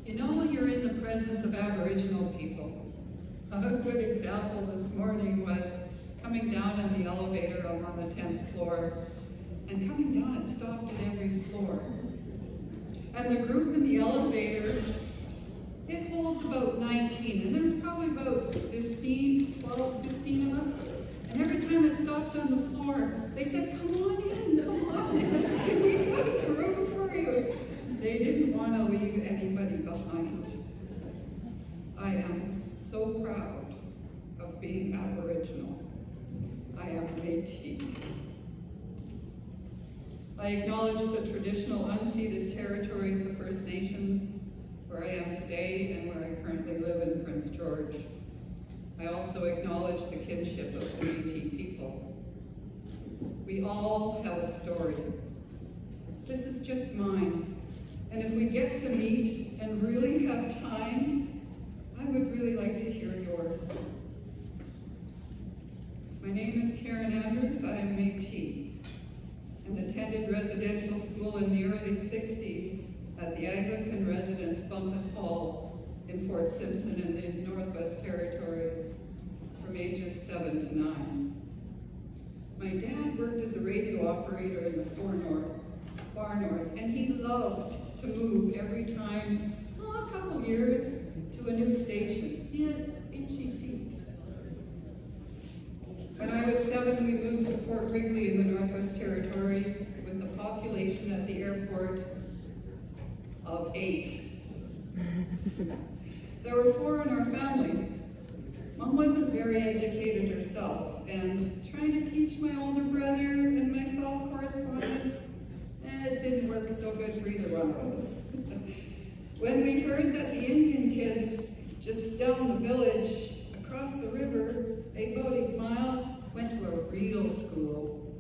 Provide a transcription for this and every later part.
You know you're in the presence of Aboriginal people. A good example this morning was coming down in the elevator. I'm on the 10th floor, and coming down it stopped at every floor. And the group in the elevator, it holds about 19, and there's probably about 15 of us. And every time it stopped on the floor, they said, come on in, come on in. We've got room for you. They didn't want to leave anybody behind. I am so proud of being Aboriginal. I am Métis. I acknowledge the traditional unceded territory of the First Nations, where I am today and where I currently live in Prince George. I also acknowledge the kinship of the Métis people. We all have a story. This is just mine. And if we get to meet and really have time, I would really like to hear yours. My name is Karen Andrews. I am Métis and attended residential school in the early 60s at the Anglican Residence Bumpus Hall in Fort Simpson in the Northwest Territories from ages 7 to 9. My dad worked as a radio operator in the far north, and he loved to move every time, a couple years, to a new station. He had itchy feet. When I was 7, we moved to Fort Wrigley in the Northwest Territories with a population at the airport of 8. There were 4 in our family. Mom wasn't very educated herself, and trying to teach my older brother and myself correspondence, it didn't work so good for either one of us. When we heard that the Indian kids just down the village, across the river, about 8 miles, went to a real school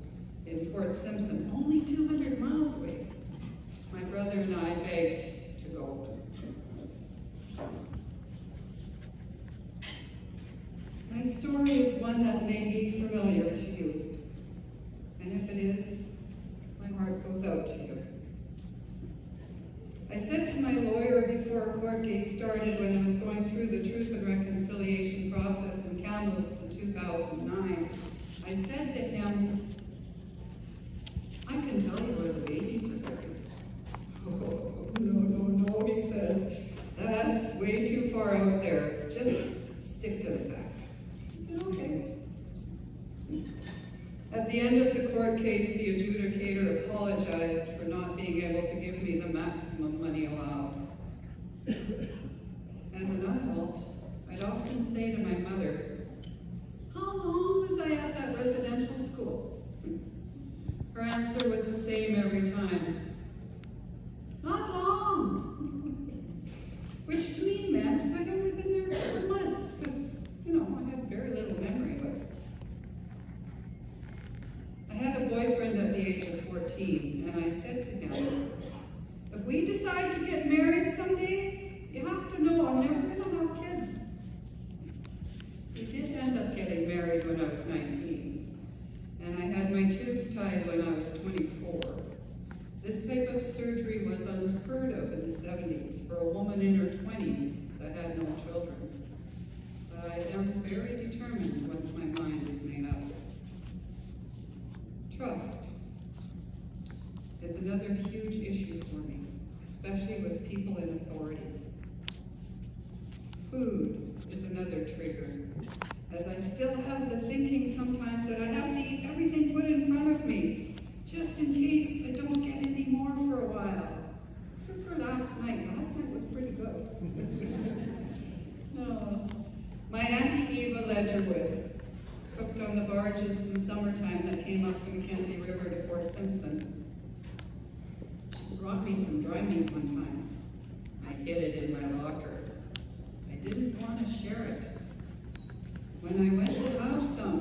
in Fort Simpson, only 200 miles away, my brother and I begged to go. My story is one that may be familiar to you, and if it is, my heart goes out to you. I said to my lawyer before a court case started when I was going through the Truth and Reconciliation process in Kamloops in 2009, I said to him, I can tell you where the babies are buried. Oh, no, he says, that's way too far out there. Just stick to the facts. I said, okay. At the end of the court case, the adjudicator apologized for not being able to give me the maximum money allowed. As an adult, I'd often say to my mother, how long was I at that residential school? Her answer was the same every time. Not long. Which to me meant I'd only been there a couple months, because, I had very little memory of it. I had a boyfriend at the age of 14, and I said to him, if we decide to get married someday, you have to know I'm never going to have kids. We did end up getting married when I was 19, and I had my tubes tied when I was 24. This type of surgery was unheard of in the 70s for a woman in her 20s that had no children. But I am very determined once my mind is made up. Trust is another huge issue for me, especially with people in authority. Food is another trigger, as I still have the thinking sometimes that I have to eat everything put in front of me, just in case I don't get any more for a while. Except for last night. Last night was pretty good. Oh. My Auntie Eva Ledgerwood cooked on the barges in the summertime that came up the Mackenzie River to Fort Simpson. She brought me some dry meat one time. I hid it in my locker. I didn't want to share it. When I went to have some,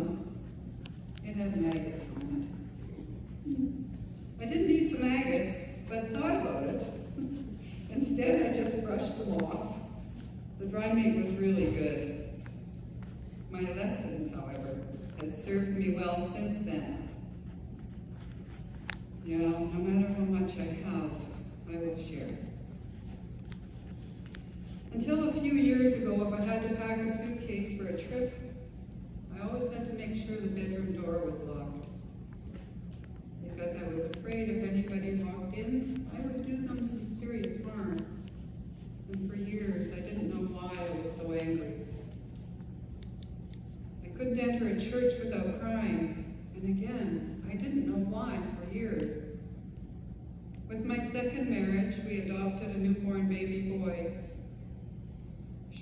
it had maggots on it. I didn't eat the maggots, but thought about it. Instead, I just brushed them off. The dry meat was really good. My lesson, however, has served me well since then. Yeah, no matter how much I have, I will share. Until a few years ago, if I had to pack a suitcase for a trip, I always had to make sure the bedroom door was locked. Because I was afraid if anybody walked in, I would do them some serious harm. And for years, I didn't know why I was so angry. I couldn't enter a church without crying. And again, I didn't know why for years. With my second marriage, we adopted a newborn baby boy.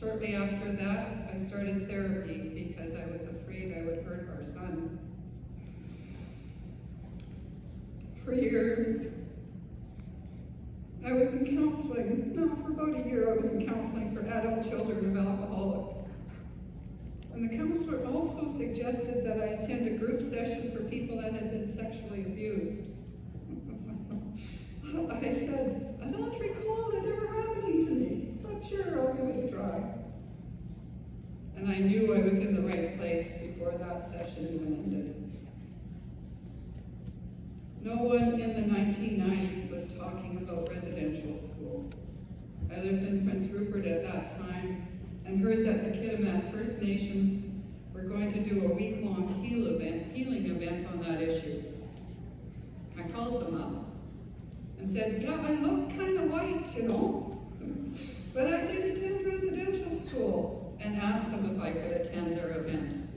Shortly after that, I started therapy because I was afraid I would hurt our son. For years, I was in counseling. No, for about a year, I was in counseling for adult children of alcoholics. And the counselor also suggested that I attend a group session for people that had been sexually abused. I said, I don't recall that ever happening to me, but sure, I'll give it a try. And I knew I was in the right place before that session even ended. No one in the 1990s was talking about residential school. I lived in Prince Rupert at that time and heard that the Kitimat First Nations were going to do a week-long healing event on that issue. I called them up and said, yeah, I look kind of white, you know, but I did attend residential school, and asked them if I could attend their event.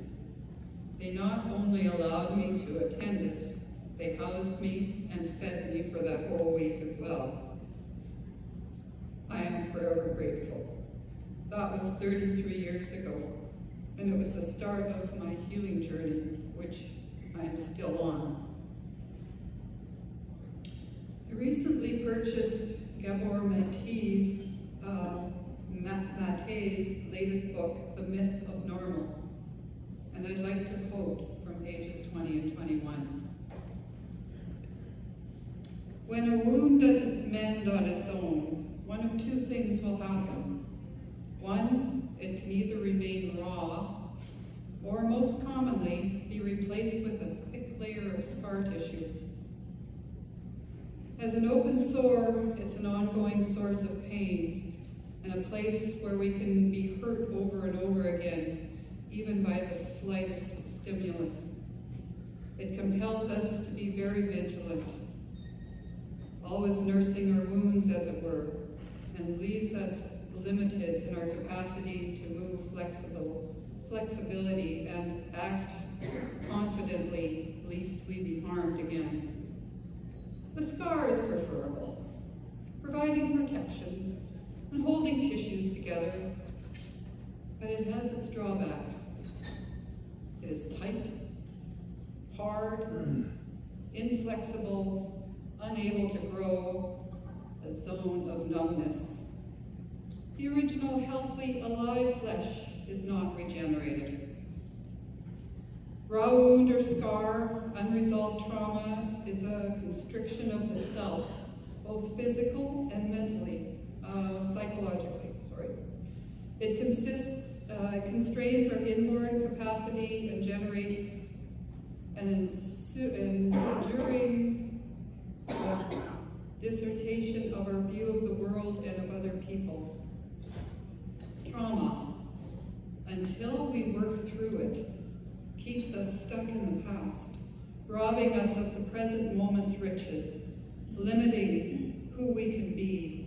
They not only allowed me to attend it, they housed me and fed me for that whole week as well. I am forever grateful. That was 33 years ago, and it was the start of my healing journey, which I am still on. I recently purchased Gabor Mate's latest book, The Myth of Normal, and I'd like to quote from pages 20 and 21. When a wound doesn't mend on its own, one of two things will happen. One, it can either remain raw, or most commonly, be replaced with a thick layer of scar tissue. As an open sore, it's an ongoing source of pain, and a place where we can be hurt over and over again, even by the slightest stimulus. It compels us to be very vigilant, always nursing our wounds, as it were, and leaves us limited in our capacity to move flexibility and act confidently, lest we be harmed again. The scar is preferable, providing protection and holding tissues together, but it has its drawbacks. It is tight, hard, inflexible, unable to grow, a zone of numbness. The original healthy, alive flesh is not regenerated. Raw wound or scar, unresolved trauma, is a constriction of the self, both physical and psychologically. It constrains our inborn capacity and generates an enduring dissertation of our view of the world and of other people. Trauma, until we work through it, keeps us stuck in the past, robbing us of the present moment's riches, limiting who we can be,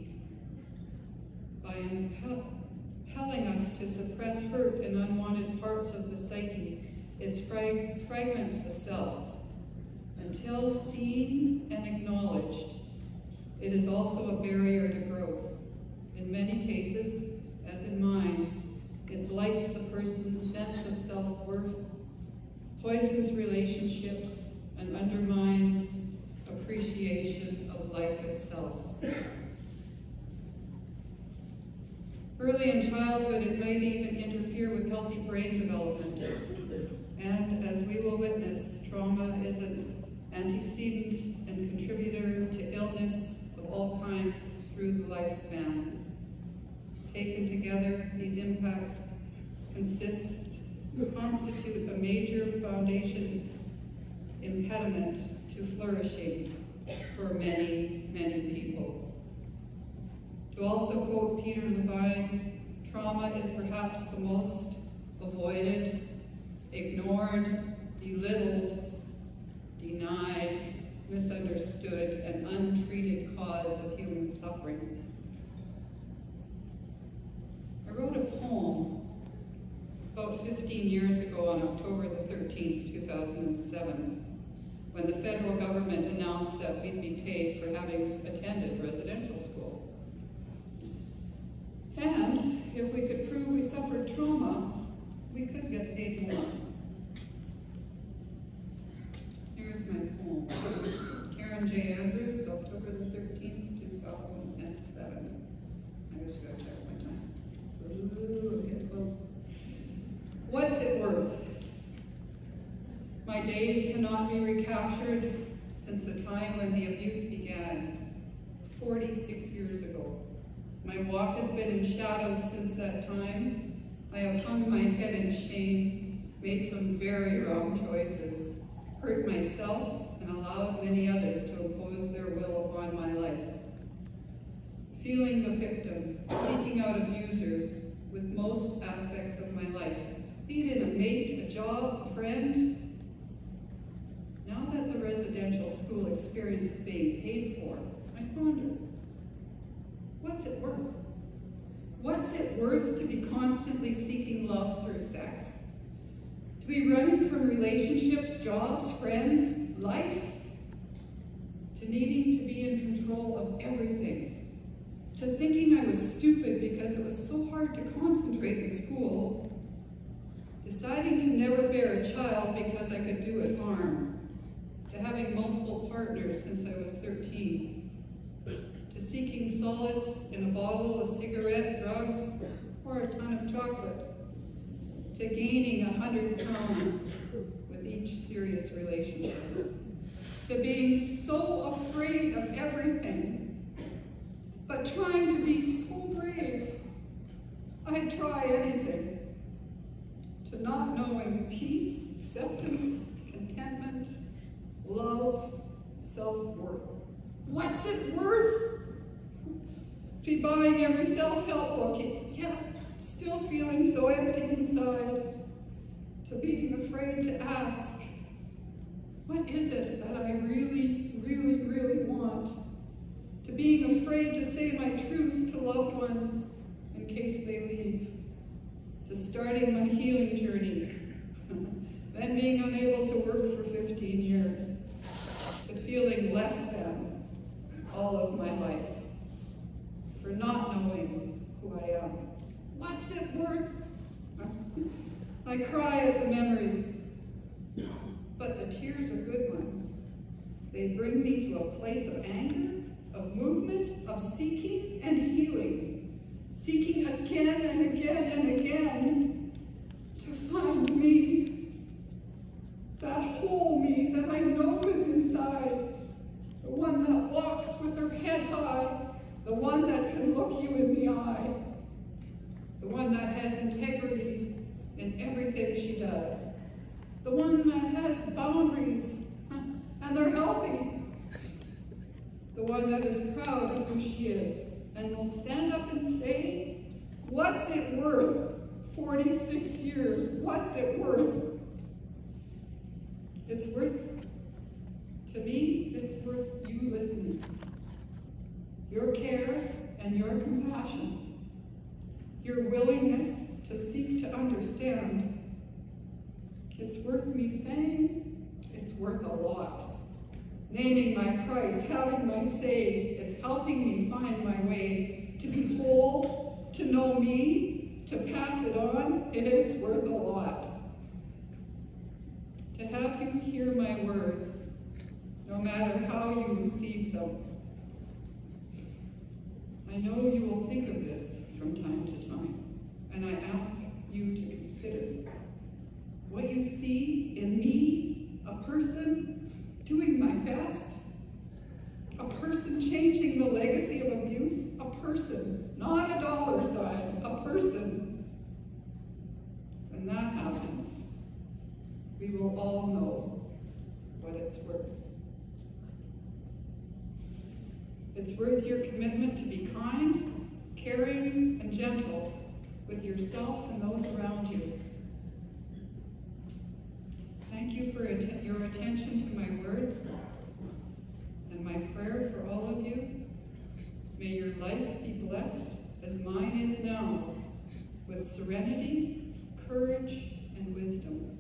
by impelling us to suppress hurt and unwanted parts of the psyche. It fragments the self. Until seen and acknowledged, it is also a barrier to growth. In many cases, as in mine, it blights the person's sense of self-worth, poisons relationships, and undermines appreciation of life itself. Early in childhood, it might even interfere with healthy brain development. And as we will witness, trauma is an antecedent and contributor to illness of all kinds through the lifespan. Taken together, these impacts constitute a major foundation impediment to flourishing for many, many people. To also quote Peter Levine, Trauma is perhaps the most avoided, ignored, belittled, denied, misunderstood, and untreated cause of human suffering. I wrote a poem about 15 years ago on October the 13th, 2007, when the federal government announced that we'd be paid for having attended residential school. And if we could prove we suffered trauma, we could get paid more. Here's my poem. Karen J. Andrews, October the 13th, 2007. I just gotta check my time. Ooh, get close. What's it worth? My days cannot be recaptured since the time when the abuse began, 46 years ago. My walk has been in shadows since that time. I have hung my head in shame, made some very wrong choices, hurt myself, and allowed many others to impose their will upon my life. Feeling the victim, seeking out abusers with most aspects of my life, be it in a mate, a job, a friend. Now that the residential school experience is being paid for, I ponder, what's it worth? What's it worth to be constantly seeking love through sex? To be running from relationships, jobs, friends, life? To needing to be in control of everything? To thinking I was stupid because it was so hard to concentrate in school? Deciding to never bear a child because I could do it harm? To having multiple partners since I was 13? To seeking solace in a bottle, a cigarette, drugs, or a ton of chocolate? To gaining 100 pounds with each serious relationship? To being so afraid of everything, but trying to be so brave, I'd try anything. To not knowing peace, acceptance, contentment, love, self-worth. What's it worth? Be buying every self-help book, yet still feeling so empty inside. To being afraid to ask, what is it that I really, really, really want? To being afraid to say my truth to loved ones in case they leave. To starting my healing journey, then being unable to work for 15 years. To feeling less than all of my life. For not knowing who I am. What's it worth? I cry at the memories, but the tears are good ones. They bring me to a place of anger, of movement, of seeking and healing. Seeking again and again and again to find me. That whole me that I know is inside. The one that walks with her head high. The one that can look you in the eye. The one that has integrity in everything she does. The one that has boundaries, and they're healthy. The one that is proud of who she is, and will stand up and say, what's it worth? 46 years, what's it worth? It's worth, to me, it's worth you listening. Your care and your compassion. Your willingness to seek to understand. It's worth me saying, it's worth a lot. Naming my price, having my say, it's helping me find my way. To be whole, to know me, to pass it on, it's worth a lot. To have you hear my words, no matter how you receive them. I know you will think of this from time to time, and I ask you to consider what you see in me, a person doing my best, a person changing the legacy of abuse, a person, not a dollar sign, a person. When that happens, we will all know what it's worth. It's worth your commitment to be kind, caring, and gentle, with yourself and those around you. Thank you for your attention to my words and my prayer for all of you. May your life be blessed as mine is now, with serenity, courage, and wisdom.